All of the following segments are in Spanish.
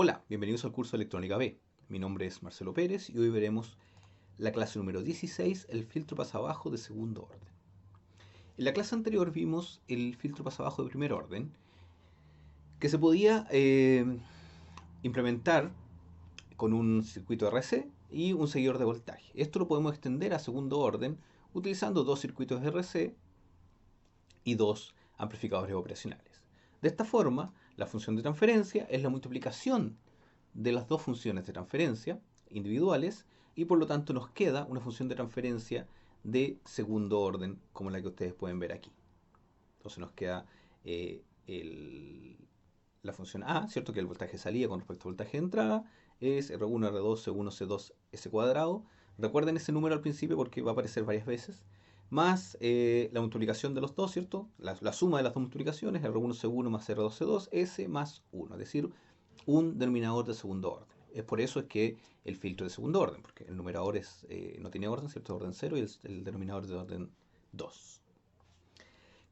Hola, bienvenidos al curso de Electrónica B. Mi nombre es Marcelo Pérez y hoy veremos la clase número 16, el filtro pasabajo de segundo orden. En la clase anterior vimos el filtro pasabajo de primer orden, que se podía implementar con un circuito RC y un seguidor de voltaje. Esto lo podemos extender a segundo orden utilizando dos circuitos RC y dos amplificadores operacionales. De esta forma, la función de transferencia es la multiplicación de las dos funciones de transferencia individuales y por lo tanto nos queda una función de transferencia de segundo orden como la que ustedes pueden ver aquí. Entonces nos queda eh, el, la función A, ¿cierto? Que el voltaje de salida con respecto al voltaje de entrada es R1, R2, C1, C2, S cuadrado. Recuerden ese número al principio porque va a aparecer varias veces. Más la multiplicación de los dos, ¿cierto? La suma de las dos multiplicaciones, R1, C1 más R2, C2, S más 1. Es decir, un denominador de segundo orden. Es por eso es que el filtro de segundo orden, porque el numerador no tiene orden, ¿cierto? Orden 0 y el denominador es de orden 2.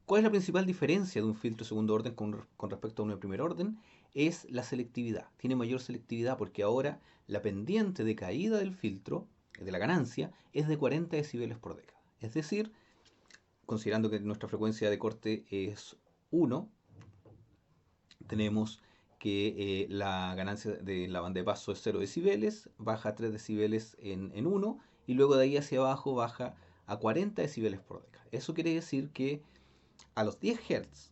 ¿Cuál es la principal diferencia de un filtro de segundo orden con respecto a uno de primer orden? Es la selectividad. Tiene mayor selectividad porque ahora la pendiente de caída del filtro, de la ganancia, es de 40 decibeles por década. Es decir, considerando que nuestra frecuencia de corte es 1, tenemos que la ganancia de la banda de paso es 0 decibeles, baja 3 decibeles en 1 y luego de ahí hacia abajo baja a 40 decibeles por década. Eso quiere decir que a los 10 Hz,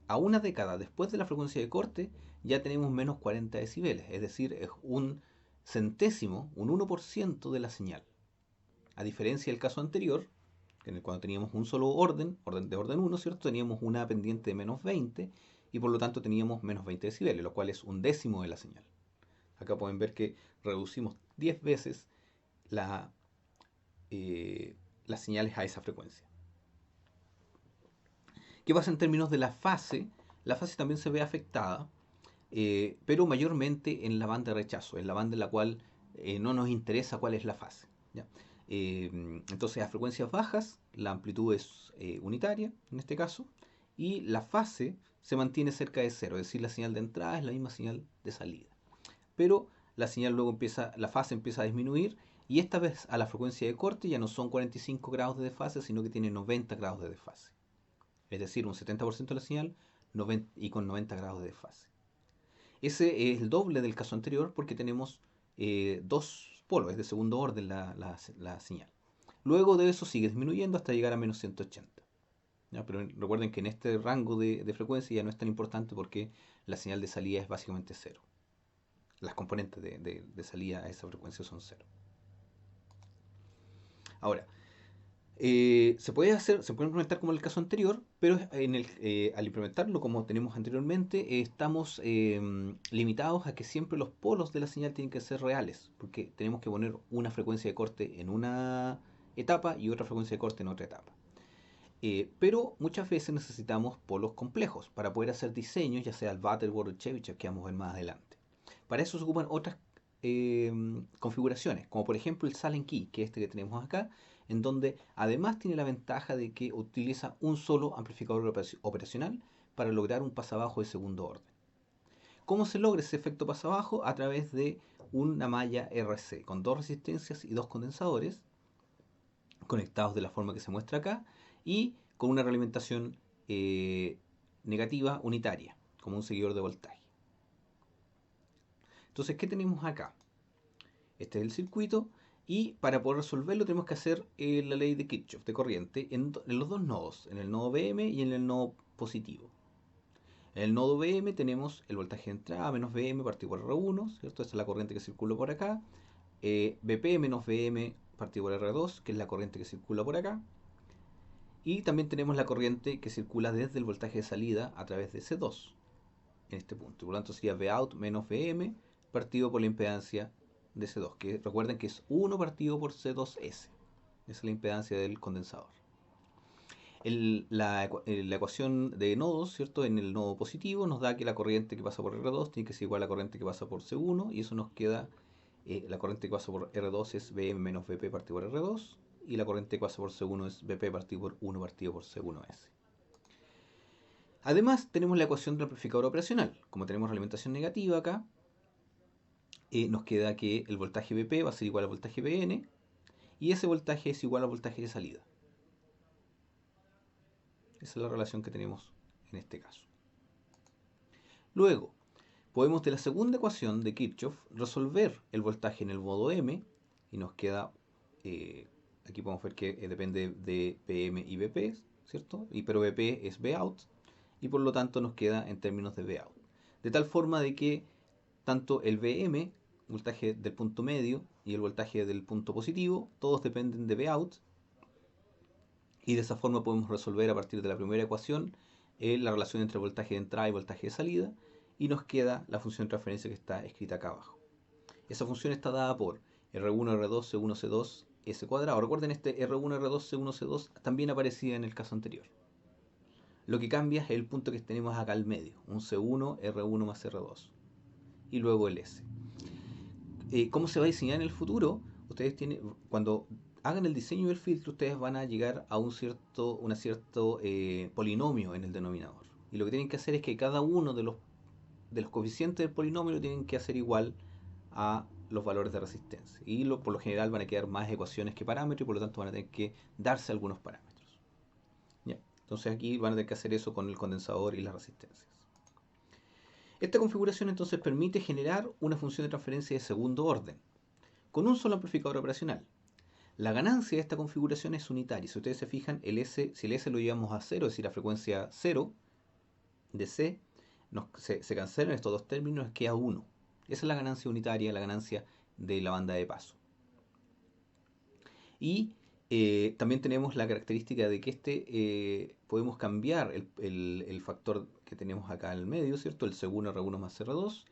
a una década después de la frecuencia de corte, ya tenemos menos 40 decibeles, es decir, es un centésimo, un 1% de la señal. A diferencia del caso anterior, en el cuando teníamos un solo orden de orden 1, ¿cierto? Teníamos una pendiente de menos 20 y por lo tanto teníamos menos 20 decibeles, lo cual es un décimo de la señal. Acá pueden ver que reducimos 10 veces la, las señales a esa frecuencia. ¿Qué pasa en términos de la fase? La fase también se ve afectada, pero mayormente en la banda de rechazo, en la banda en la cual no nos interesa cuál es la fase. ¿Ya? Entonces, a frecuencias bajas, la amplitud es unitaria, en este caso, y la fase se mantiene cerca de cero, es decir, la señal de entrada es la misma señal de salida. Pero la señal luego empieza, la fase empieza a disminuir, y esta vez a la frecuencia de corte ya no son 45 grados de desfase, sino que tiene 90 grados de desfase. Es decir, un 70% de la señal y con 90 grados de desfase. Ese es el doble del caso anterior porque tenemos dos polos, es de segundo orden la señal. Luego de eso sigue disminuyendo hasta llegar a menos 180. ¿Ya? Pero recuerden que en este rango de frecuencia ya no es tan importante porque la señal de salida es básicamente cero. Las componentes de salida a esa frecuencia son cero. Ahora, se puede implementar como en el caso anterior, pero al implementarlo como tenemos anteriormente, estamos limitados a que siempre los polos de la señal tienen que ser reales, porque tenemos que poner una frecuencia de corte en una etapa y otra frecuencia de corte en otra etapa. Pero muchas veces necesitamos polos complejos para poder hacer diseños, ya sea el Butterworth o Chebyshev, que vamos a ver más adelante. Para eso se ocupan otras configuraciones, como por ejemplo el Silent Key, que es este que tenemos acá, en donde además tiene la ventaja de que utiliza un solo amplificador operacional para lograr un pasabajo de segundo orden. ¿Cómo se logra ese efecto pasabajo? A través de una malla RC con dos resistencias y dos condensadores conectados de la forma que se muestra acá y con una realimentación negativa unitaria, como un seguidor de voltaje. Entonces, ¿qué tenemos acá? Este es el circuito y para poder resolverlo tenemos que hacer la ley de Kirchhoff de corriente en los dos nodos, en el nodo BM y en el nodo positivo. En el nodo BM tenemos el voltaje de entrada menos BM partido por R1, ¿cierto? Esta es la corriente que circula por acá. BP menos BM partido por R2, que es la corriente que circula por acá. Y también tenemos la corriente que circula desde el voltaje de salida a través de C2 en este punto. Por lo tanto sería Vout menos Vm partido por la impedancia de C2, que recuerden que es 1 partido por C2S. Esa es la impedancia del condensador. La ecuación de nodos, ¿cierto? En el nodo positivo nos da que la corriente que pasa por R2 tiene que ser igual a la corriente que pasa por C1 y eso nos queda, la corriente que pasa por R2 es Vm menos Vp partido por R2 y la corriente que pasa por C1 es Vp partido por 1 partido por C1S. Además tenemos la ecuación del amplificador operacional. Como tenemos realimentación negativa acá, nos queda que el voltaje VP va a ser igual al voltaje VN y ese voltaje es igual al voltaje de salida. Esa es la relación que tenemos en este caso. Luego, podemos de la segunda ecuación de Kirchhoff resolver el voltaje en el modo M y nos queda, aquí podemos ver que depende de PM y VP, ¿cierto? Pero VP es Vout y por lo tanto nos queda en términos de Vout. De tal forma de que tanto el VM, voltaje del punto medio, y el voltaje del punto positivo, todos dependen de Vout y de esa forma podemos resolver a partir de la primera ecuación la relación entre voltaje de entrada y voltaje de salida y nos queda la función de transferencia que está escrita acá abajo. Esa función está dada por R1, R2, C1, C2, S cuadrado. Recuerden, este R1, R2, C1, C2 también aparecía en el caso anterior. Lo que cambia es el punto que tenemos acá al medio, un C1, R1 más R2. Y luego el S. ¿Cómo se va a diseñar en el futuro? Ustedes tienen, cuando hagan el diseño del filtro, ustedes van a llegar a un cierto polinomio en el denominador. Y lo que tienen que hacer es que cada uno de los coeficientes del polinomio lo tienen que hacer igual a los valores de resistencia. Y por lo general van a quedar más ecuaciones que parámetros y por lo tanto van a tener que darse algunos parámetros. ¿Ya? Entonces aquí van a tener que hacer eso con el condensador y las resistencias. Esta configuración entonces permite generar una función de transferencia de segundo orden con un solo amplificador operacional. La ganancia de esta configuración es unitaria. Si ustedes se fijan, si el S lo llevamos a 0, es decir, a frecuencia 0 de C, se cancelan estos dos términos, queda 1. Esa es la ganancia unitaria, la ganancia de la banda de paso. Y también tenemos la característica de que podemos cambiar el factor que tenemos acá en el medio, ¿cierto? El C1, R1 más R2,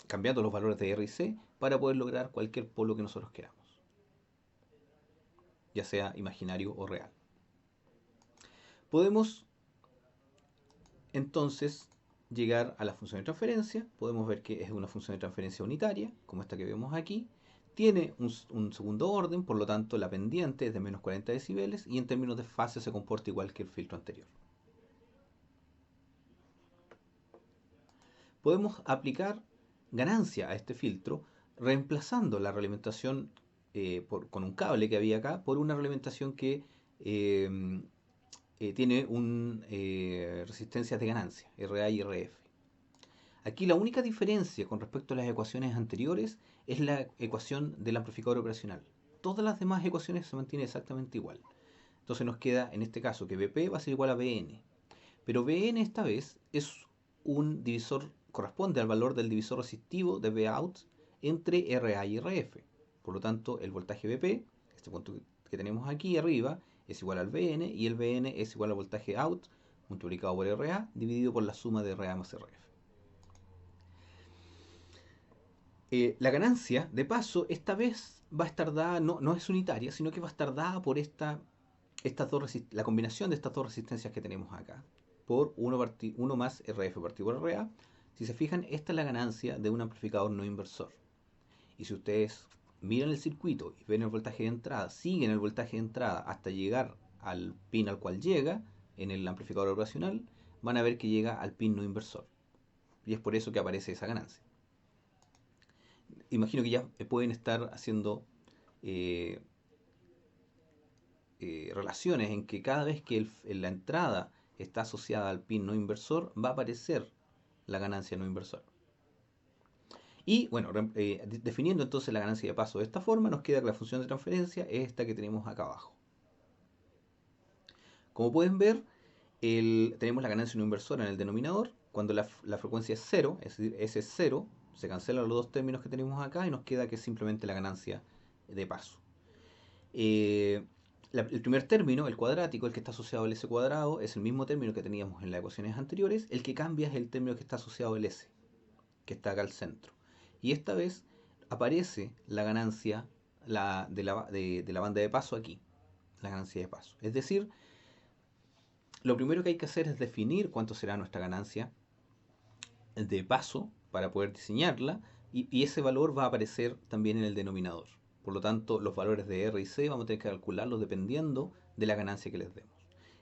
cambiando los valores de R y C para poder lograr cualquier polo que nosotros queramos, ya sea imaginario o real. Podemos entonces llegar a la función de transferencia. Podemos ver que es una función de transferencia unitaria, como esta que vemos aquí. Tiene un segundo orden, por lo tanto la pendiente es de menos 40 decibeles y en términos de fase se comporta igual que el filtro anterior. Podemos aplicar ganancia a este filtro reemplazando la realimentación con un cable que había acá por una realimentación que tiene resistencias de ganancia, RA y RF. Aquí la única diferencia con respecto a las ecuaciones anteriores es la ecuación del amplificador operacional. Todas las demás ecuaciones se mantienen exactamente igual. Entonces nos queda en este caso que VP va a ser igual a VN. Pero VN esta vez es un divisor, corresponde al valor del divisor resistivo de Vout entre RA y RF. Por lo tanto, el voltaje VP, este punto que tenemos aquí arriba, es igual al VN y el VN es igual al voltaje out multiplicado por RA dividido por la suma de RA más RF. La ganancia de paso esta vez va a estar dada, no es unitaria, sino que va a estar dada por la combinación de estas dos resistencias que tenemos acá, por 1 más RF partido por RA. Si se fijan, esta es la ganancia de un amplificador no inversor. Y si ustedes miran el circuito y ven el voltaje de entrada, siguen el voltaje de entrada hasta llegar al pin al cual llega en el amplificador operacional, van a ver que llega al pin no inversor. Y es por eso que aparece esa ganancia. Imagino que ya pueden estar haciendo relaciones en que cada vez que la entrada está asociada al pin no inversor, va a aparecer la ganancia no inversora. Y bueno, definiendo entonces la ganancia de paso de esta forma, nos queda que la función de transferencia es esta que tenemos acá abajo. Como pueden ver, tenemos la ganancia no inversora en el denominador. Cuando la frecuencia es 0, es decir, S es 0, se cancelan los dos términos que tenemos acá y nos queda que es simplemente la ganancia de paso. El primer término, el cuadrático, el que está asociado al S cuadrado, es el mismo término que teníamos en las ecuaciones anteriores. El que cambia es el término que está asociado al S, que está acá al centro. Y esta vez aparece la ganancia de la banda de paso aquí, la ganancia de paso. Es decir, lo primero que hay que hacer es definir cuánto será nuestra ganancia de paso para poder diseñarla y ese valor va a aparecer también en el denominador. Por lo tanto, los valores de R y C vamos a tener que calcularlos dependiendo de la ganancia que les demos.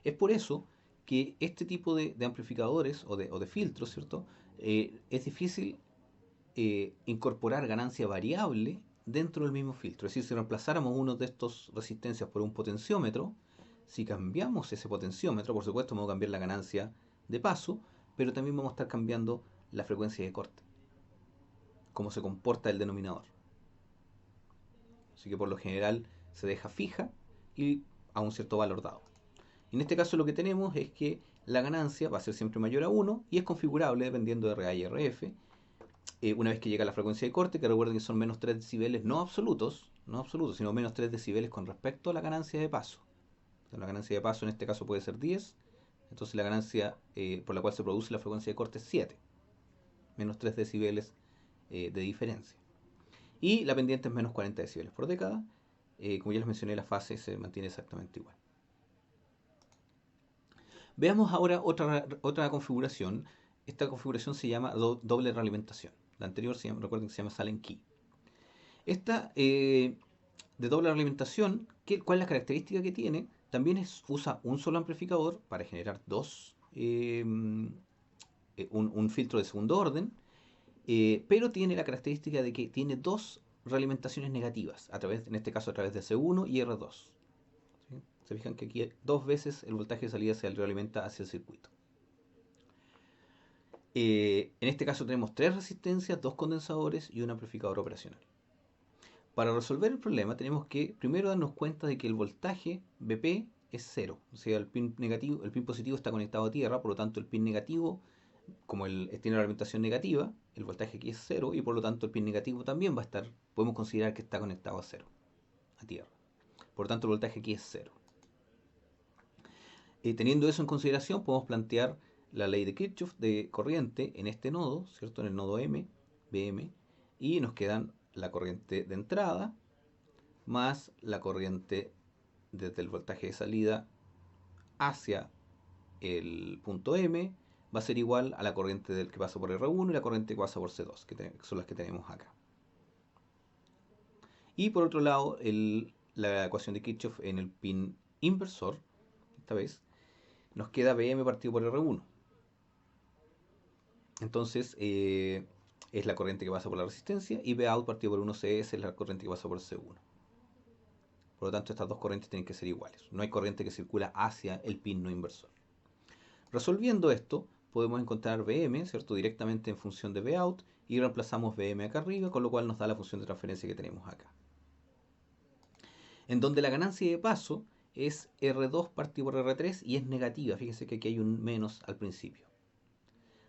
Es por eso que este tipo de amplificadores o de filtros, ¿cierto? Es difícil incorporar ganancia variable dentro del mismo filtro. Es decir, si reemplazáramos uno de estos resistencias por un potenciómetro, si cambiamos ese potenciómetro, por supuesto vamos a cambiar la ganancia de paso, pero también vamos a estar cambiando la frecuencia de corte, cómo se comporta el denominador. Así que por lo general se deja fija y a un cierto valor dado. En este caso lo que tenemos es que la ganancia va a ser siempre mayor a 1 y es configurable dependiendo de RA y RF. Una vez que llega a la frecuencia de corte, que recuerden que son menos 3 decibeles, no absolutos, sino menos 3 decibeles con respecto a la ganancia de paso. La ganancia de paso en este caso puede ser 10, entonces la ganancia por la cual se produce la frecuencia de corte es 7, menos 3 decibeles de diferencia. Y la pendiente es menos 40 decibeles por década. Como ya les mencioné, la fase se mantiene exactamente igual. Veamos ahora otra configuración. Esta configuración se llama doble realimentación. La anterior, recuerden que se llama Sallen Key. Esta de doble realimentación, ¿cuál es la característica que tiene? También usa un solo amplificador para generar un filtro de segundo orden, pero tiene la característica de que tiene dos realimentaciones negativas, en este caso a través de C1 y R2. ¿Sí? Se fijan que aquí dos veces el voltaje de salida se realimenta hacia el circuito. En este caso tenemos tres resistencias, dos condensadores y un amplificador operacional. Para resolver el problema tenemos que primero darnos cuenta de que el voltaje BP es cero, o sea, el pin positivo está conectado a tierra, por lo tanto el pin negativo, como tiene la alimentación negativa, el voltaje aquí es cero y por lo tanto el pin negativo también va a estar, podemos considerar que está conectado a cero, a tierra. Por lo tanto el voltaje aquí es cero. Teniendo eso en consideración, podemos plantear la ley de Kirchhoff de corriente en este nodo, ¿cierto? En el nodo M, BM, y nos quedan la corriente de entrada más la corriente desde el voltaje de salida hacia el punto M va a ser igual a la corriente que pasa por R1 y la corriente que pasa por C2, que son las que tenemos acá. Y por otro lado, la ecuación de Kirchhoff en el pin inversor, esta vez, nos queda BM partido por R1. Entonces, es la corriente que pasa por la resistencia y Vout partido por 1CS es la corriente que pasa por C1. Por lo tanto, estas dos corrientes tienen que ser iguales. No hay corriente que circula hacia el pin no inversor. Resolviendo esto, podemos encontrar Vm, ¿cierto? Directamente en función de Vout y reemplazamos Vm acá arriba, con lo cual nos da la función de transferencia que tenemos acá. En donde la ganancia de paso es R2 partido por R3 y es negativa. Fíjense que aquí hay un menos al principio.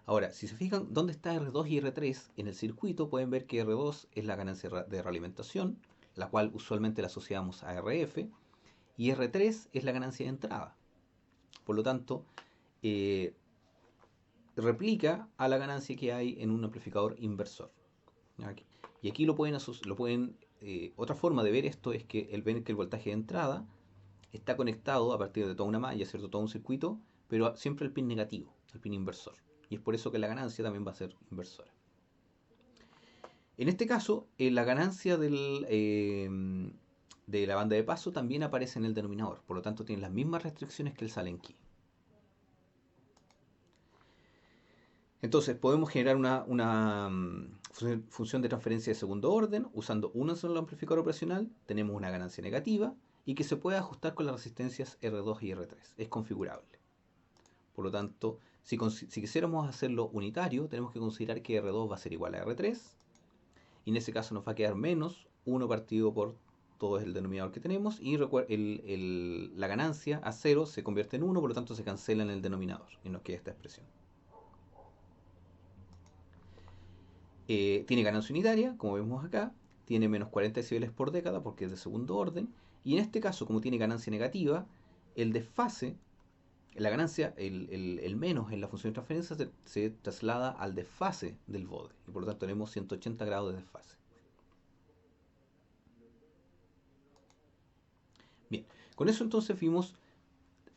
Ahora, si se fijan dónde está R2 y R3 en el circuito, pueden ver que R2 es la ganancia de realimentación, la cual usualmente la asociamos a RF, y R3 es la ganancia de entrada. Por lo tanto, replica a la ganancia que hay en un amplificador inversor. Y aquí otra forma de ver esto es que ven que el voltaje de entrada está conectado a partir de toda una malla, ¿cierto? Todo un circuito, pero siempre el pin negativo, el pin inversor. Y es por eso que la ganancia también va a ser inversora. En este caso, la ganancia de la banda de paso también aparece en el denominador, por lo tanto tiene las mismas restricciones que el Sallen Key. Entonces podemos generar una función de transferencia de segundo orden usando un solo amplificador operacional, tenemos una ganancia negativa y que se puede ajustar con las resistencias R2 y R3, es configurable. Por lo tanto, si quisiéramos hacerlo unitario, tenemos que considerar que R2 va a ser igual a R3 y en ese caso nos va a quedar menos 1 partido por todo el denominador que tenemos y la ganancia a 0 se convierte en 1, por lo tanto se cancela en el denominador y nos queda esta expresión. Tiene ganancia unitaria, como vemos acá, tiene menos 40 decibeles por década porque es de segundo orden, y en este caso, como tiene ganancia negativa, el desfase, la ganancia, el menos en la función de transferencia se traslada al desfase del bode, y por lo tanto tenemos 180 grados de desfase. Bien, con eso entonces vimos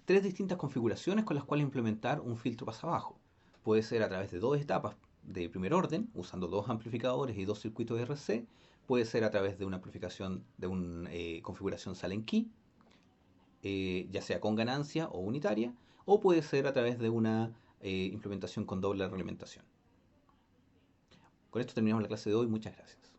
tres distintas configuraciones con las cuales implementar un filtro pasa abajo. Puede ser a través de dos etapas de primer orden, usando dos amplificadores y dos circuitos de RC. Puede ser a través de una amplificación, de una configuración Sallen Key, ya sea con ganancia o unitaria, o puede ser a través de una implementación con doble realimentación. Con esto terminamos la clase de hoy. Muchas gracias.